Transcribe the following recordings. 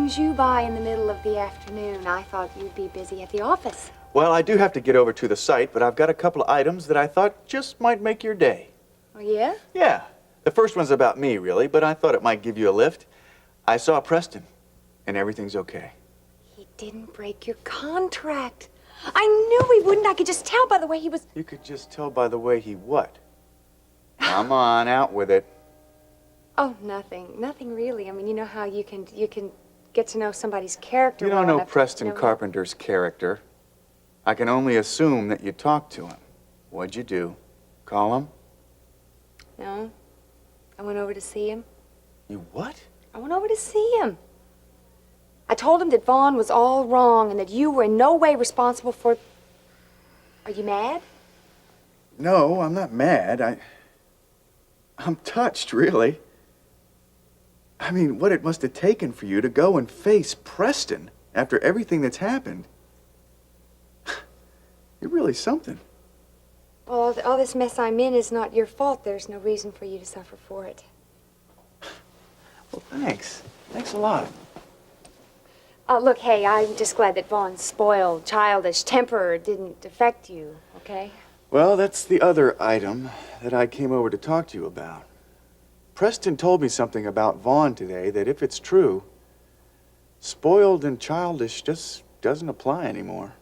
swings you by in the middle of the afternoon. I thought you'd be busy at the office. Well, I do have to get over to the site, but I've got a couple of items that I thought just might make your day. Oh, yeah? Yeah. The first one's about me, really, but I thought it might give you a lift. I saw Preston, and everything's okay. He didn't break your contract. I knew he wouldn't. I could just tell by the way he was... You could just tell by the way he what? Come on, out with it. Oh, nothing. Nothing really. I mean, you know how you can get to know somebody's character. You don't know enough to Preston Carpenter's character. I can only assume that you talked to him. What'd you do? Call him? No. I went over to see him. You what? I went over to see him. I told him that Vaughn was all wrong and that you were in no way responsible for... Are you mad? No, I'm not mad. I'm touched, really. I mean, what it must have taken for you to go and face Preston after everything that's happened. You're really something. Well, all this mess I'm in is not your fault. There's no reason for you to suffer for it. Well, thanks. Thanks a lot. Look, hey, I'm just glad that Vaughn's spoiled, childish temper didn't affect you, okay? Well, that's the other item that I came over to talk to you about. Preston told me something about Vaughn today that, if it's true, spoiled and childish just doesn't apply anymore.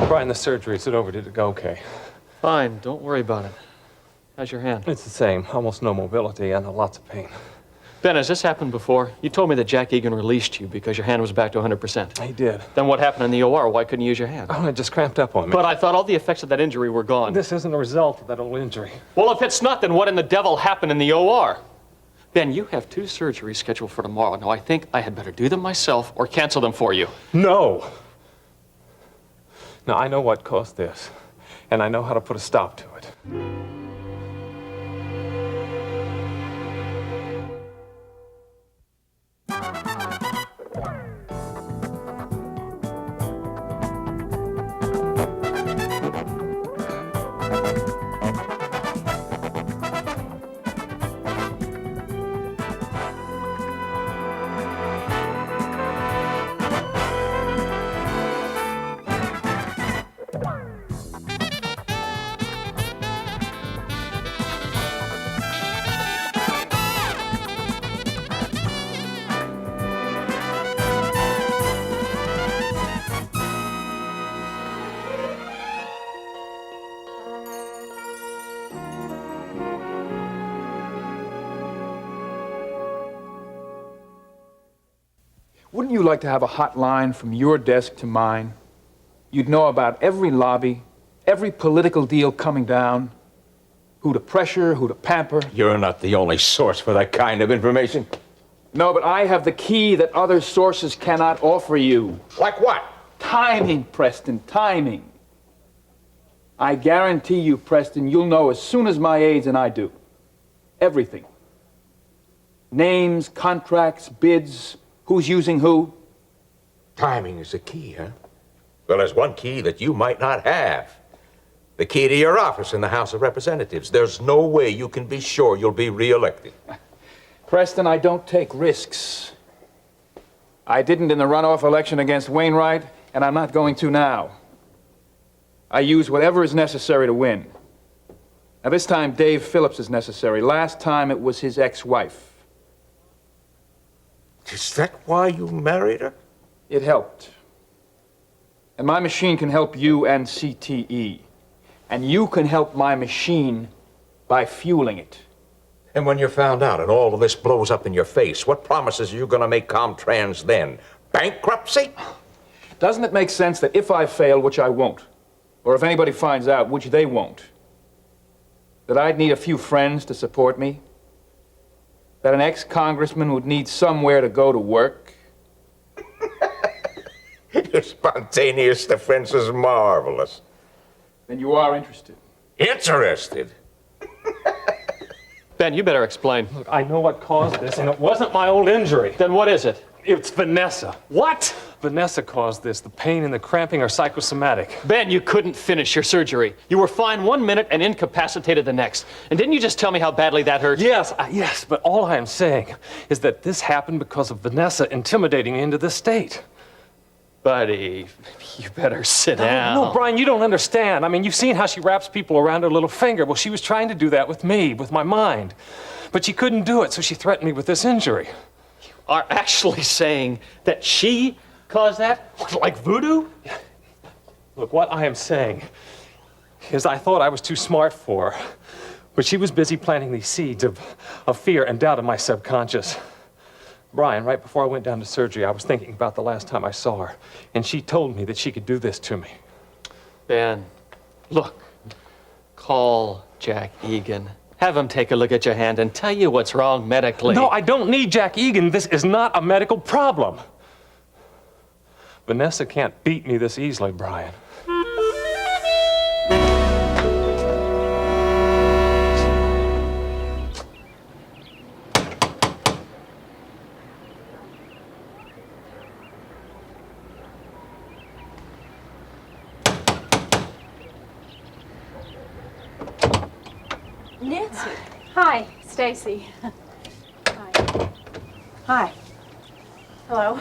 Brian, the surgery, is it over? Did it go okay? Fine, don't worry about it. How's your hand? It's the same. Almost no mobility and lots of pain. Ben, has this happened before? You told me that Jack Egan released you because your hand was back to 100%. He did. Then what happened in the OR? Why couldn't you use your hand? Oh, it just cramped up on me. But I thought all the effects of that injury were gone. This isn't a result of that old injury. Well, if it's not, then what in the devil happened in the OR? Ben, you have 2 surgeries scheduled for tomorrow. Now, I think I had better do them myself or cancel them for you. No! Now, I know what caused this, and I know how to put a stop to it. Wouldn't you like to have a hotline from your desk to mine? You'd know about every lobby, every political deal coming down, who to pressure, who to pamper. You're not the only source for that kind of information. No, but I have the key that other sources cannot offer you. Like what? Timing, Preston, timing. I guarantee you, Preston, you'll know as soon as my aides and I do. Everything. Names, contracts, bids, who's using who. Timing is the key, huh? Well, there's one key that you might not have. The key to your office in the House of Representatives. There's no way you can be sure you'll be reelected. Preston, I don't take risks. I didn't in the runoff election against Wainwright, and I'm not going to now. I use whatever is necessary to win. Now, this time, Dave Phillips is necessary. Last time, it was his ex-wife. Is that why you married her? It helped. And my machine can help you and CTE. And you can help my machine by fueling it. And when you're found out and all of this blows up in your face, what promises are you going to make Comtrans then? Bankruptcy? Doesn't it make sense that if I fail, which I won't, or if anybody finds out, which they won't, that I'd need a few friends to support me? That an ex-congressman would need somewhere to go to work? Your spontaneous defense is marvelous. Then you are interested. Interested? Ben, you better explain. Look, I know what caused this, and it wasn't my old injury. Then what is it? It's Vanessa. What? Vanessa caused this. The pain and the cramping are psychosomatic. Ben, you couldn't finish your surgery. You were fine 1 minute and incapacitated the next. And didn't you just tell me how badly that hurt? Yes, but all I am saying is that this happened because of Vanessa intimidating me into this state. Buddy, you better sit down. No, Brian, you don't understand. I mean, you've seen how she wraps people around her little finger. Well, she was trying to do that with me, with my mind. But she couldn't do it, so she threatened me with this injury. Are actually saying that she caused that? Like voodoo? Look, what I am saying is I thought I was too smart for her, but she was busy planting these seeds of fear and doubt in my subconscious. Brian, right before I went down to surgery, I was thinking about the last time I saw her, and she told me that she could do this to me. Ben, look, call Jack Egan. Have him take a look at your hand and tell you what's wrong medically. No, I don't need Jack Egan. This is not a medical problem. Vanessa can't beat me this easily, Brian. Nancy. Hi, Stacy. Hi. Hi. Hello.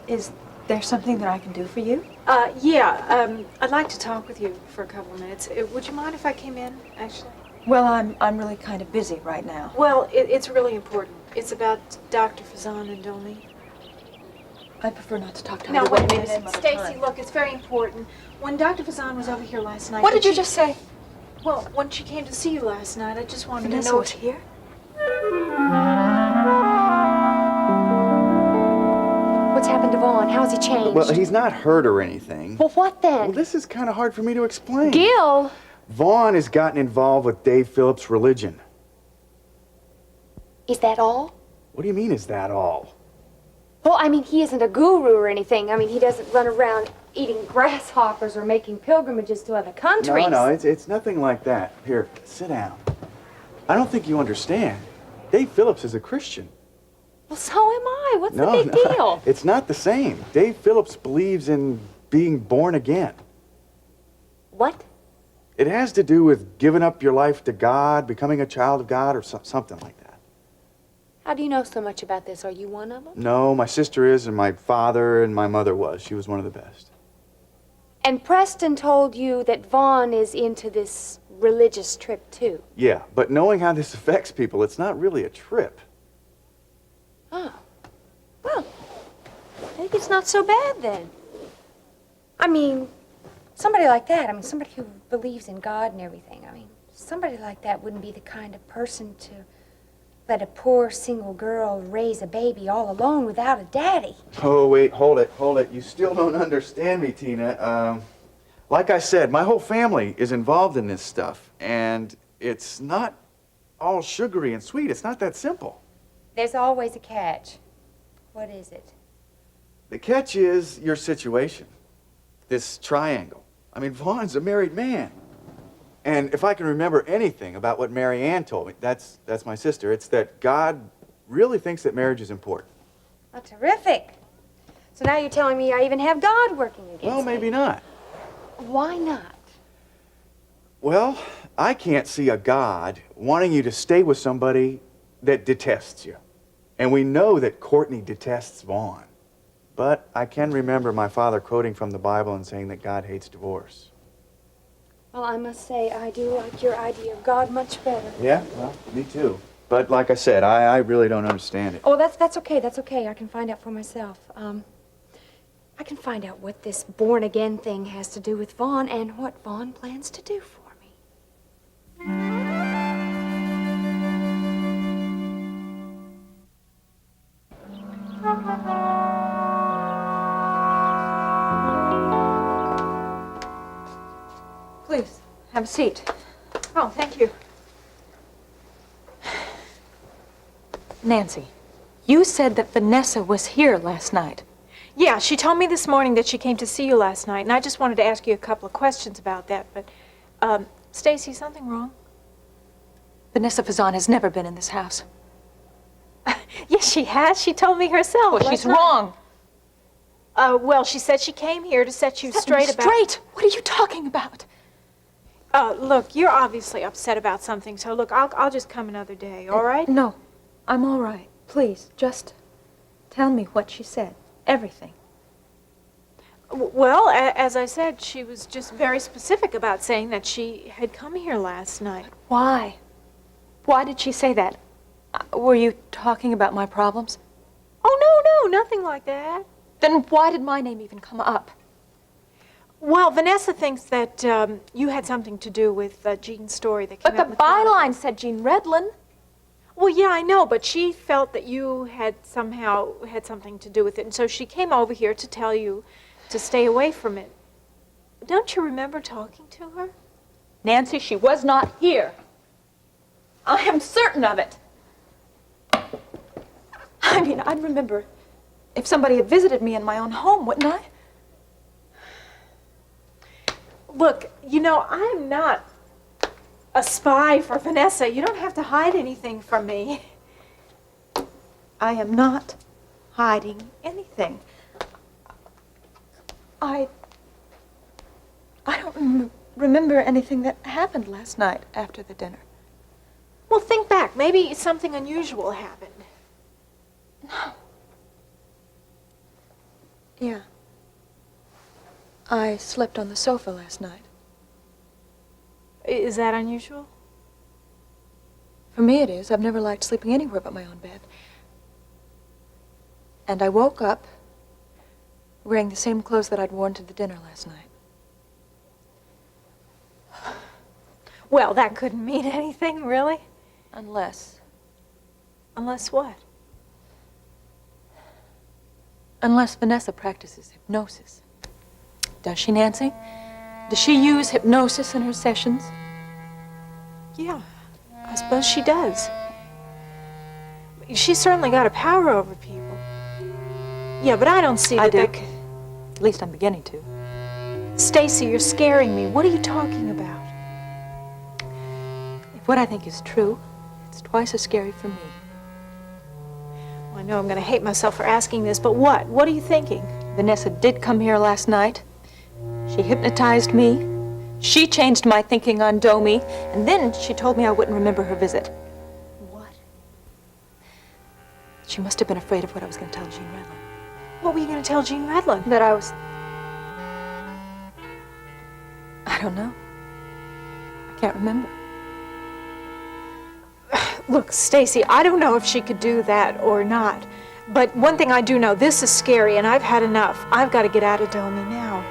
Is there something that I can do for you? I'd like to talk with you for a couple of minutes. Would you mind if I came in, actually? Well, I'm really kind of busy right now. Well, it's really important. It's about Dr. Fazan and Dolny. I prefer not to talk to Now, either wait a one of minute. them at a Stacy, time. look, it's very important. When Dr. Fazan was over here last night... What did you just say? Well, when she came to see you last night, I just wanted Vanessa to know... was here? What's happened to Vaughn? How's he changed? Well, he's not hurt or anything. Well, what then? Well, this is kind of hard for me to explain. Gil? Vaughn has gotten involved with Dave Phillips' religion. Is that all? What do you mean, is that all? Well, I mean, he isn't a guru or anything. I mean, he doesn't run around eating grasshoppers or making pilgrimages to other countries. No, it's nothing like that. Here, sit down. I don't think you understand. Dave Phillips is a Christian. Well, so am I. What's the big deal? It's not the same. Dave Phillips believes in being born again. What? It has to do with giving up your life to God, becoming a child of God, or something like that. How do you know so much about this? Are you one of them? No, my sister is, and my father and my mother was. She was one of the best. And Preston told you that Vaughn is into this religious trip, too. Yeah, but knowing how this affects people, it's not really a trip. Oh. Well, maybe it's not so bad then. I mean, somebody like that, somebody who believes in God and everything, somebody like that wouldn't be the kind of person to let a poor single girl raise a baby all alone without a daddy. Oh, wait, hold it. You still don't understand me, Tina. Like I said, my whole family is involved in this stuff, and it's not all sugary and sweet. It's not that simple. There's always a catch. What is it? The catch is your situation. This triangle. Vaughn's a married man. And if I can remember anything about what Mary Ann told me, that's my sister, it's that God really thinks that marriage is important. Oh, terrific. So now you're telling me I even have God working against me. Well, maybe not. Why not? Well, I can't see a God wanting you to stay with somebody that detests you. And we know that Courtney detests Vaughn. But I can remember my father quoting from the Bible and saying that God hates divorce. Well, I must say, I do like your idea of God much better. Yeah, well, me too. But like I said, I really don't understand it. Oh, that's okay. That's okay. I can find out for myself. I can find out what this born-again thing has to do with Vaughn and what Vaughn plans to do for me. Please, have a seat. Oh, thank you. Nancy, you said that Vanessa was here last night. Yeah, she told me this morning that she came to see you last night, and I just wanted to ask you a couple of questions about that, but, Stacy, something wrong? Vanessa Fazan has never been in this house. Yes, she has. She told me herself. Well, she's wrong. Well, she said she came here to set you straight about... Straight? What are you talking about? Look, you're obviously upset about something, so look, I'll just come another day, all right? No, I'm all right. Please, just tell me what she said. Everything. Well, as I said, she was just very specific about saying that she had come here last night. Why? Why did she say that? Were you talking about my problems? Oh, no, nothing like that. Then why did my name even come up? Well, Vanessa thinks that you had something to do with Jean's story that came But out the in Chronicle. byline said Jean Redlin. Well, yeah, I know, but she felt that you had somehow had something to do with it, and so she came over here to tell you to stay away from it. Don't you remember talking to her? Nancy, she was not here. I am certain of it. I mean, I'd remember if somebody had visited me in my own home, wouldn't I? Look, you know, I'm not a spy for Vanessa. You don't have to hide anything from me. I am not hiding anything. I don't remember anything that happened last night after the dinner. Well, think back. Maybe something unusual happened. Yeah. I slept on the sofa last night. Is that unusual? For me it is. I've never liked sleeping anywhere but my own bed. And I woke up wearing the same clothes that I'd worn to the dinner last night. Well, that couldn't mean anything, really. Unless What? Unless Vanessa practices hypnosis. Does she, Nancy? Does she use hypnosis in her sessions? Yeah, I suppose she does. She's certainly got a power over people. Yeah, but I don't see I that do. At least I'm beginning to. Stacy, you're scaring me. What are you talking about? If what I think is true, it's twice as scary for me. Well, I know I'm going to hate myself for asking this, but what? What are you thinking? Vanessa did come here last night. She hypnotized me. She changed my thinking on Domi, and then she told me I wouldn't remember her visit. What? She must have been afraid of what I was going to tell Jean Redlin. What were you going to tell Jean Redlin? That I was... I don't know. I can't remember. Look, Stacy, I don't know if she could do that or not. But one thing I do know, this is scary, and I've had enough. I've got to get out of Domi now.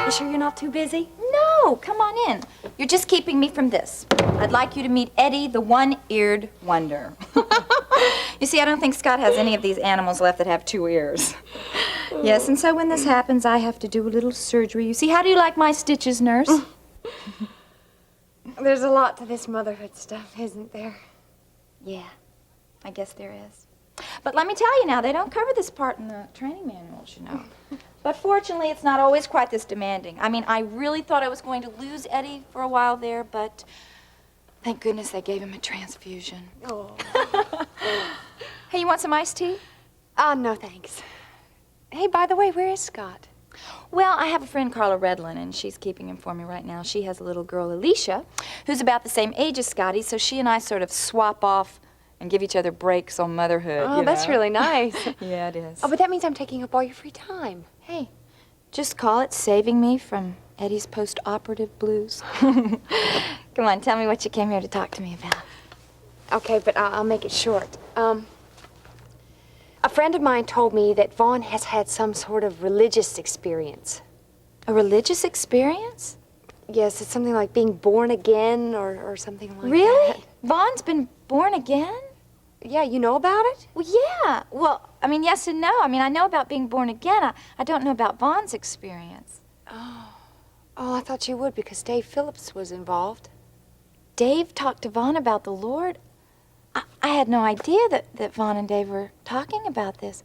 You sure you're not too busy? No, come on in. You're just keeping me from this. I'd like you to meet Eddie, the one-eared wonder. You see, I don't think Scott has any of these animals left that have 2 ears. Yes, and so when this happens, I have to do a little surgery. You see, how do you like my stitches, nurse? There's a lot to this motherhood stuff, isn't there? Yeah, I guess there is. But let me tell you now, they don't cover this part in the training manuals, you know. But fortunately, it's not always quite this demanding. I mean, I really thought I was going to lose Eddie for a while there, but thank goodness they gave him a transfusion. Oh. Hey, you want some iced tea? No, thanks. Hey, by the way, where is Scott? Well, I have a friend, Carla Redlin, and she's keeping him for me right now. She has a little girl, Alicia, who's about the same age as Scotty, so she and I sort of swap off and give each other breaks on motherhood. Oh, you that's know? really nice. Yeah, it is. Oh, but that means I'm taking up all your free time. Hey, just call it saving me from Eddie's post-operative blues. Come on, tell me what you came here to talk to me about. Okay, but I'll make it short. A friend of mine told me that Vaughn has had some sort of religious experience. A religious experience? Yes, it's something like being born again or something like that. Really? Vaughn's been born again? Yeah, you know about it? Well, yeah. Well, I mean, yes and no. I mean, I know about being born again. I don't know about Vaughn's experience. Oh, I thought you would because Dave Phillips was involved. Dave talked to Vaughn about the Lord? I had no idea that Vaughn and Dave were talking about this.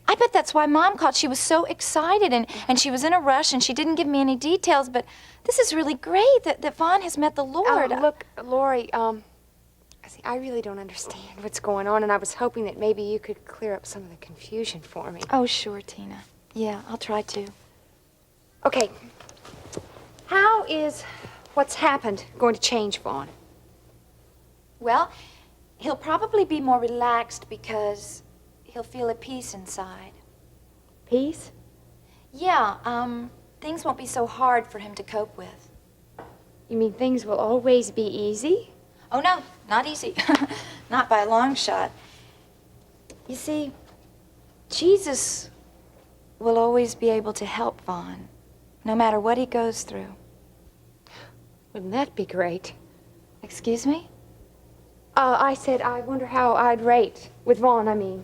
I bet that's why Mom called. She was so excited, and she was in a rush, and she didn't give me any details, but this is really great that Vaughn has met the Lord. Look, Lori, see, I really don't understand what's going on, and I was hoping that maybe you could clear up some of the confusion for me. Oh, sure, Tina. Yeah, I'll try to. Okay. How is what's happened going to change Vaughn? Well, he'll probably be more relaxed because he'll feel at peace inside. Peace? Yeah, things won't be so hard for him to cope with. You mean things will always be easy? Oh, no, not easy. Not by a long shot. You see, Jesus will always be able to help Vaughn, no matter what he goes through. Wouldn't that be great? Excuse me? I said I wonder how I'd rate with Vaughn, I mean.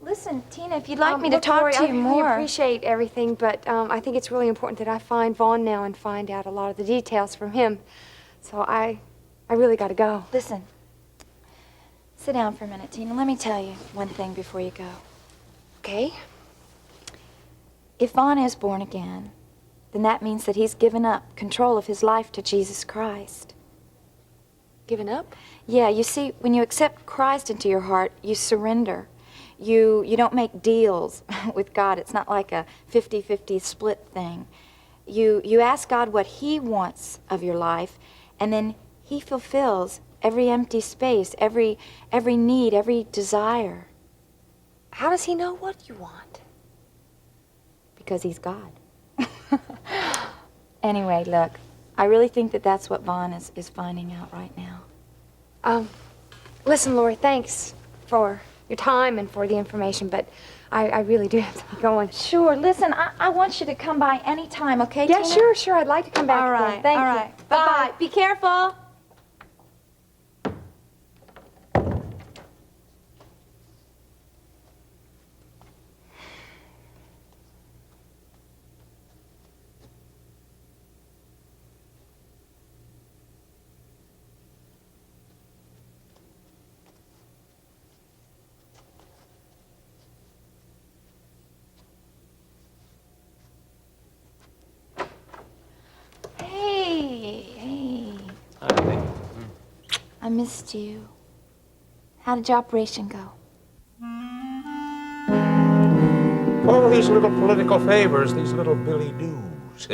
Listen, Tina, if you'd like me to Look, talk Lori, to you more. I appreciate everything, but I think it's really important that I find Vaughn now and find out a lot of the details from him. So I really got to go. Listen, sit down for a minute, Tina. Let me tell you one thing before you go. Okay? If Vaughn is born again, then that means that he's given up control of his life to Jesus Christ. Given up? Yeah, you see, when you accept Christ into your heart, you surrender. You don't make deals with God. It's not like a 50-50 split thing. You ask God what he wants of your life, and then he fulfills every empty space, every need, every desire. How does he know what you want? Because he's God. Anyway, look, I really think that that's what Vaughn is finding out right now. Listen, Lori, thanks for your time and for the information, but I really do have to be going. Sure, listen, I want you to come by any time, okay, Yeah, Tina? sure, I'd like to come back All again. right, Thank all you. right. Bye-bye. Be careful. Hey. I missed you. How did your operation go? All these little political favors, these little Billy Doos.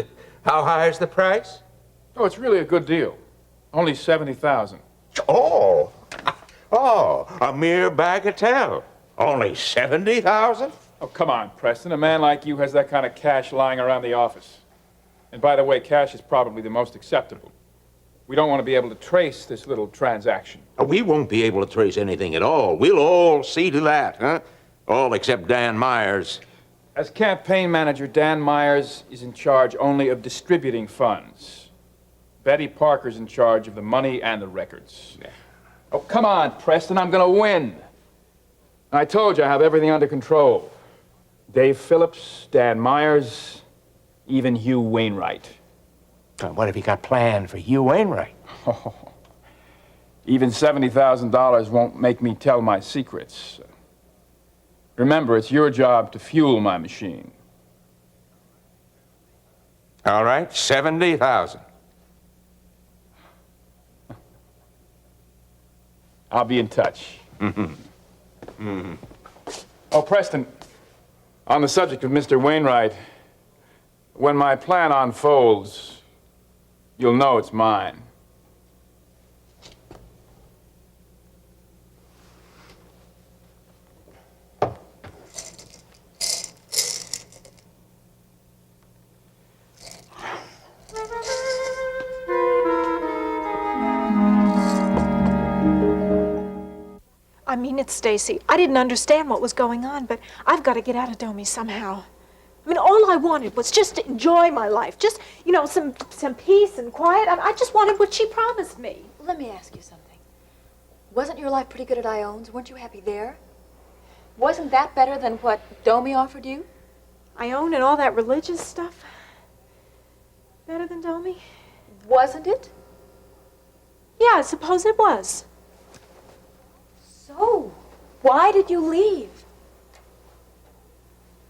How high is the price? Oh, it's really a good deal. Only 70,000. Oh, a mere bagatelle. Only 70,000? Oh, come on, Preston. A man like you has that kind of cash lying around the office. And by the way, cash is probably the most acceptable. We don't want to be able to trace this little transaction. We won't be able to trace anything at all. We'll all see to that, huh? All except Dan Myers. As campaign manager, Dan Myers is in charge only of distributing funds. Betty Parker's in charge of the money and the records. Yeah. Oh, come on, Preston, I'm gonna win. I told you I have everything under control. Dave Phillips, Dan Myers, even Hugh Wainwright. What have you got planned for Hugh Wainwright? Even $70,000 won't make me tell my secrets. Remember, it's your job to fuel my machine. All right, 70,000. I'll be in touch. Oh, Preston, on the subject of Mr. Wainwright, when my plan unfolds, you'll know it's mine. I mean it, Stacy. I didn't understand what was going on, but I've got to get out of Domi somehow. I mean, all I wanted was just to enjoy my life. Just, you know, some peace and quiet. I just wanted what she promised me. Let me ask you something. Wasn't your life pretty good at Ione's? Weren't you happy there? Wasn't that better than what Domi offered you? Ione and all that religious stuff? Better than Domi? Wasn't it? Yeah, I suppose it was. So, why did you leave?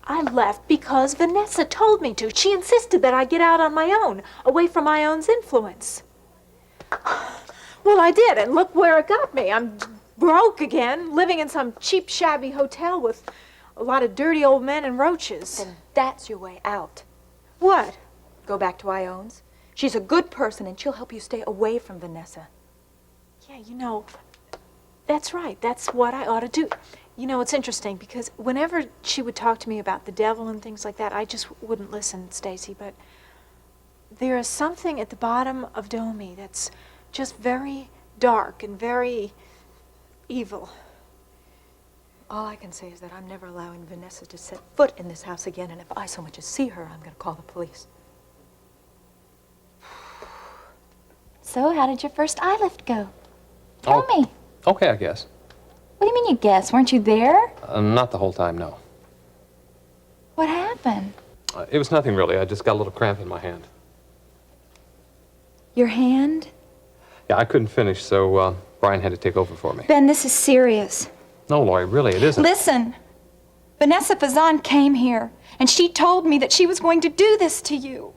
I left because Vanessa told me to. She insisted that I get out on my own, away from Ione's influence. Well, I did, and look where it got me. I'm broke again, living in some cheap, shabby hotel with a lot of dirty old men and roaches. Then that's your way out. What? Go back to Ione's. She's a good person, and she'll help you stay away from Vanessa. Yeah, you know, that's right. That's what I ought to do. You know, it's interesting because whenever she would talk to me about the devil and things like that, I just wouldn't listen, Stacy. But there is something at the bottom of Domi that's just very dark and very evil. All I can say is that I'm never allowing Vanessa to set foot in this house again, and if I so much as see her, I'm going to call the police. So, how did your first eye lift go? Tell me. Okay, I guess. What do you mean you guess? Weren't you there? Not the whole time, no. What happened? It was nothing really. I just got a little cramp in my hand. Your hand? Yeah, I couldn't finish, so Brian had to take over for me. Ben, this is serious. No, Laurie, really, it isn't. Listen, Vanessa Fazan came here, and she told me that she was going to do this to you.